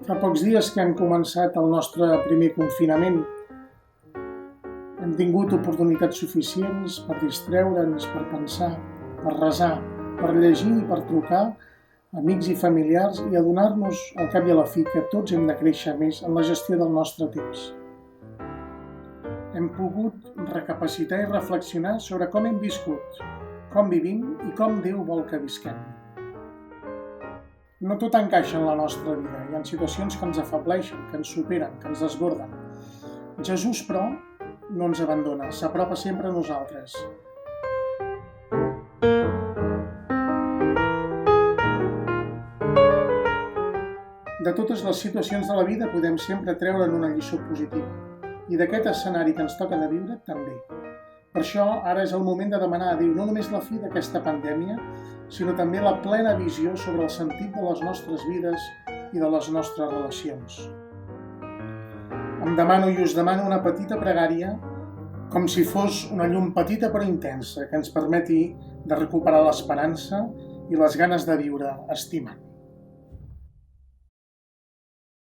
Fa pocs dies que hem començat el nostre primer confinament. Hem tingut oportunitats suficients per distreure'ns, per pensar, per resar, per llegir i per trucar a amics i familiars i adonar-nos al cap i a la fi que tots hem de créixer més en la gestió del nostre temps. Hem pogut recapacitar i reflexionar sobre com hem viscut, com vivim i com Déu vol que visquem. No tot encaixa en la nostra vida. Hi ha situacions que ens afebleixen, que ens superen, que ens desborden. Jesús, però, no ens abandona, s'apropa sempre a nosaltres. De totes les situacions de la vida podem sempre treure'n una lliçó positiva. I d'aquest escenari que ens toca de viure, també. Per això, ara és el moment de demanar a Déu no només la fi d'aquesta pandèmia, sinó també la plena visió sobre el sentit de les nostres vides i de les nostres relacions. Em demano i us demano una petita pregària, com si fos una llum petita però intensa, que ens permeti de recuperar l'esperança i les ganes de viure estimant.